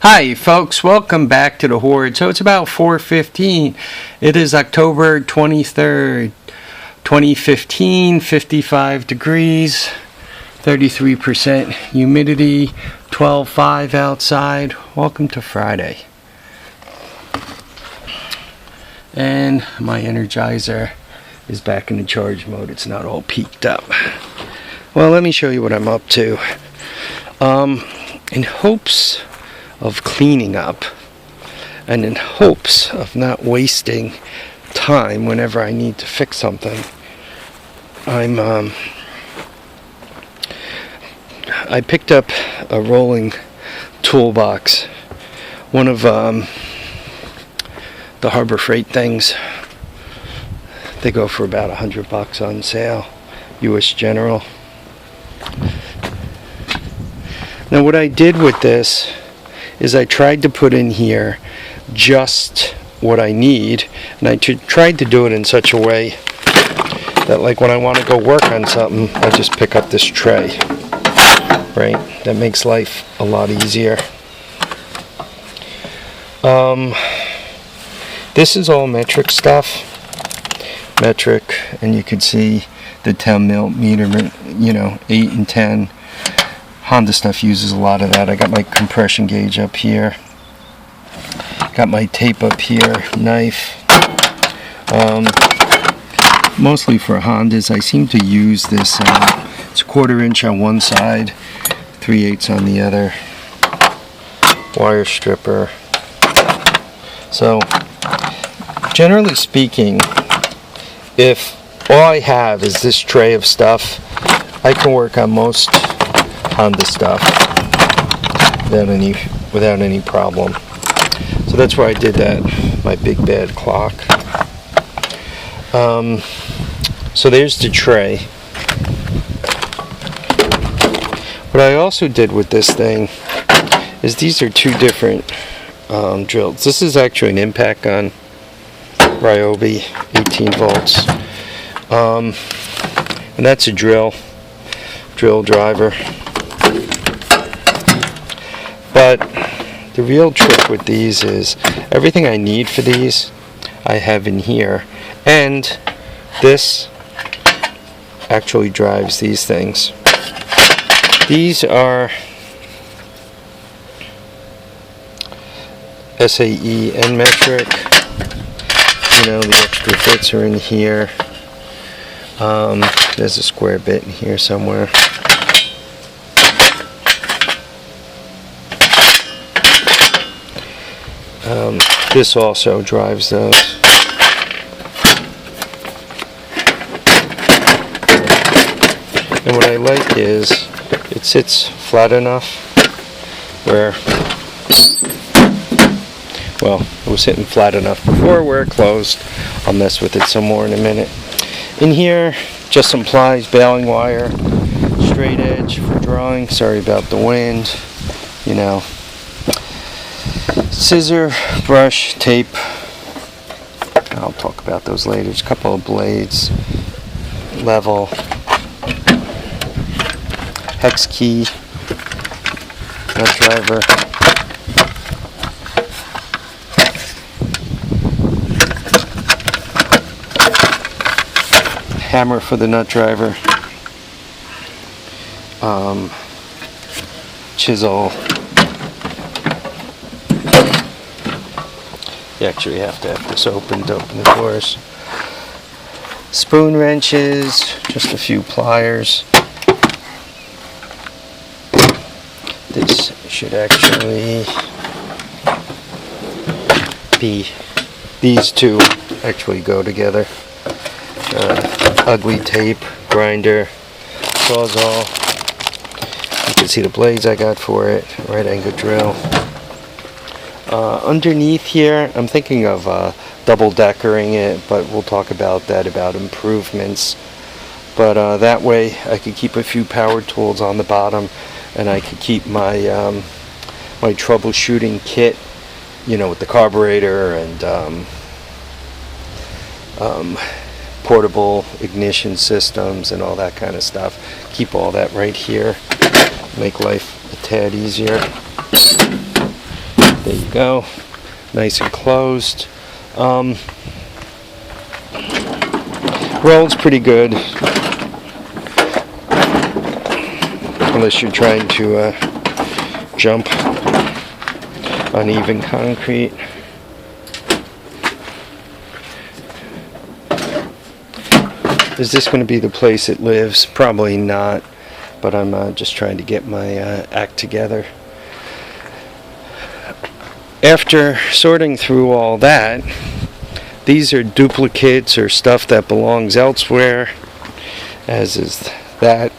Hi folks, welcome back to the Horde. So it's about 4:15. It is October 23rd, 2015, 55 degrees, 33% humidity, 12.5 outside. Welcome to Friday. And my Energizer is back in the charge mode. It's not all peaked up. Well, let me show you what I'm up to. In hopes of cleaning up and in hopes of not wasting time whenever I need to fix something, I picked up a rolling toolbox, one of the Harbor Freight things. They go for about $100 on sale, US General. Now what I did with this is I tried to put in here just what I need, and I tried to do it in such a way that, like, when I want to go work on something, I just pick up this tray, right? That makes life a lot easier. This is all metric stuff, and you can see the 10 millimeter, 8 and 10. Honda stuff uses a lot of that. I got my compression gauge up here. Got my tape up here, knife. Mostly for Hondas, I seem to use this. It's a 1/4 inch on one side, 3/8 on the other. Wire stripper. So, generally speaking, if all I have is this tray of stuff, I can work on most Honda stuff without any problem. So that's why I did that, my big bad clock. So there's the tray. What I also did with this thing is these are two different drills. This is actually an impact gun, Ryobi, 18 volts. And that's a drill driver. But the real trick with these is everything I need for these I have in here, and this actually drives these things. These are SAE and metric. The extra bits are in here. There's a square bit in here somewhere. This also drives those. And what I like is it sits flat enough where, well, it was sitting flat enough before where it closed. I'll mess with it some more in a minute. In here, just some plies, baling wire, straight edge for drawing. Sorry about the wind, Scissor, brush, tape. I'll talk about those later. Just a couple of blades, level, hex key, nut driver, hammer for the nut driver, chisel. You actually have to have this open to open the doors. Spoon wrenches, just a few pliers. This should actually be, these two actually go together. Ugly tape, grinder, sawzall. You can see the blades I got for it, right angle drill. Underneath here, I'm thinking of double-deckering it, but we'll talk about that, about improvements. But that way I could keep a few power tools on the bottom, and I could keep my my troubleshooting kit, with the carburetor and portable ignition systems and all that kind of stuff. Keep all that right here. Make life a tad easier. There you go. Nice and closed. Rolls pretty good. Unless you're trying to jump uneven concrete. Is this going to be the place it lives? Probably not, but I'm just trying to get my act together. After sorting through all that, these are duplicates or stuff that belongs elsewhere, as is that.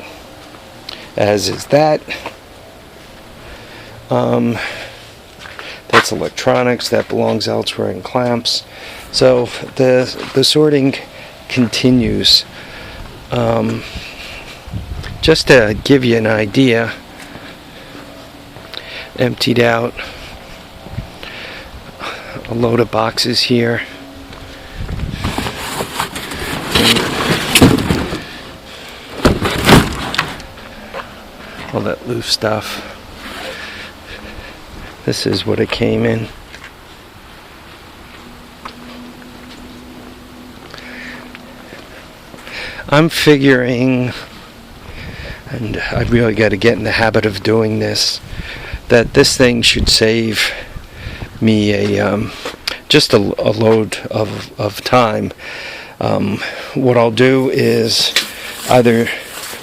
That's electronics that belongs elsewhere in clamps. So the sorting continues. Just to give you an idea, emptied out a load of boxes here. All that loose stuff. This is what it came in. I'm figuring, and I really got to get in the habit of doing this, that this thing should save me just a load of time. What I'll do is either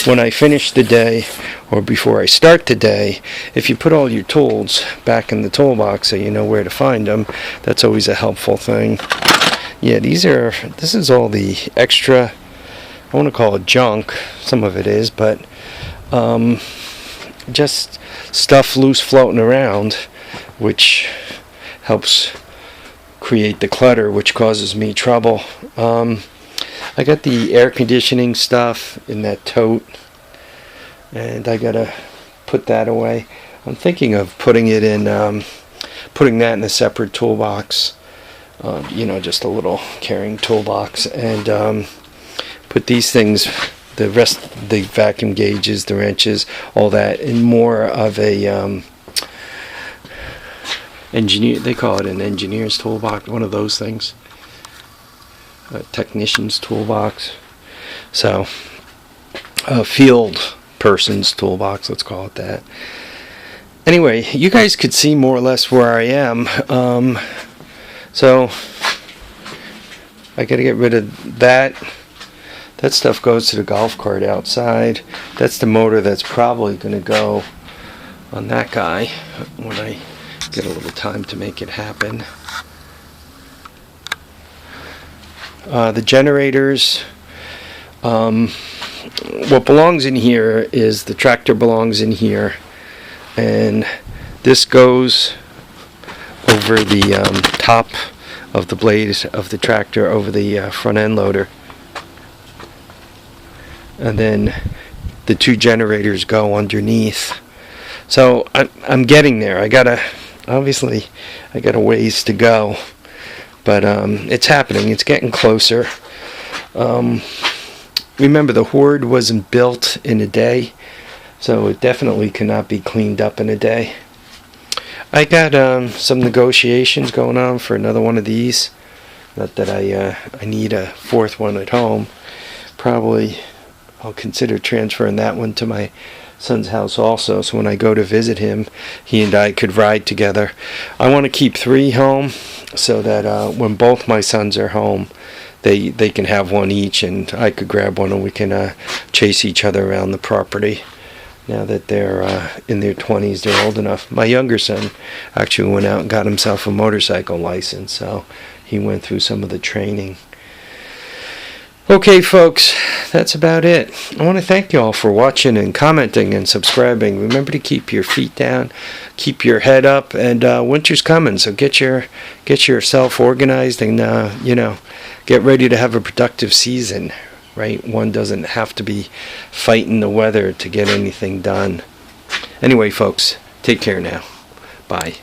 when I finish the day or before I start the day, if you put all your tools back in the toolbox so you know where to find them, that's always a helpful thing. Yeah, this is all the extra, I want to call it junk, some of it is, but just stuff loose floating around, which helps create the clutter, which causes me trouble. I got the air conditioning stuff in that tote, and I gotta put that away. I'm thinking of putting it in, putting that in a separate toolbox, just a little carrying toolbox, and put these things, the rest, the vacuum gauges, the wrenches, all that, in more of a engineer. They call it an engineer's toolbox, one of those things, a technician's toolbox. So, a field person's toolbox, let's call it that. Anyway, you guys could see more or less where I am. So, I got to get rid of that. That stuff goes to the golf cart outside. That's the motor that's probably going to go on that guy when I get a little time to make it happen. The generators, what belongs in here is the tractor belongs in here, and this goes over the top of the blade of the tractor, over the front end loader. And then the two generators go underneath. So I'm getting there. I got a ways to go, but it's happening. It's getting closer. Remember, the Horde wasn't built in a day, so it definitely cannot be cleaned up in a day. I got some negotiations going on for another one of these. Not that I need a fourth one at home. Probably I'll consider transferring that one to my son's house also, so when I go to visit him, he and I could ride together. I want to keep 3 home so that when both my sons are home, they can have one each, and I could grab one and we can chase each other around the property. Now that they're in their 20s, they're old enough. My younger son actually went out and got himself a motorcycle license, so he went through some of the training. Okay, folks, that's about it. I want to thank you all for watching and commenting and subscribing. Remember to keep your feet down, keep your head up, and winter's coming, so get yourself organized and get ready to have a productive season. Right? One doesn't have to be fighting the weather to get anything done. Anyway, folks, take care now. Bye.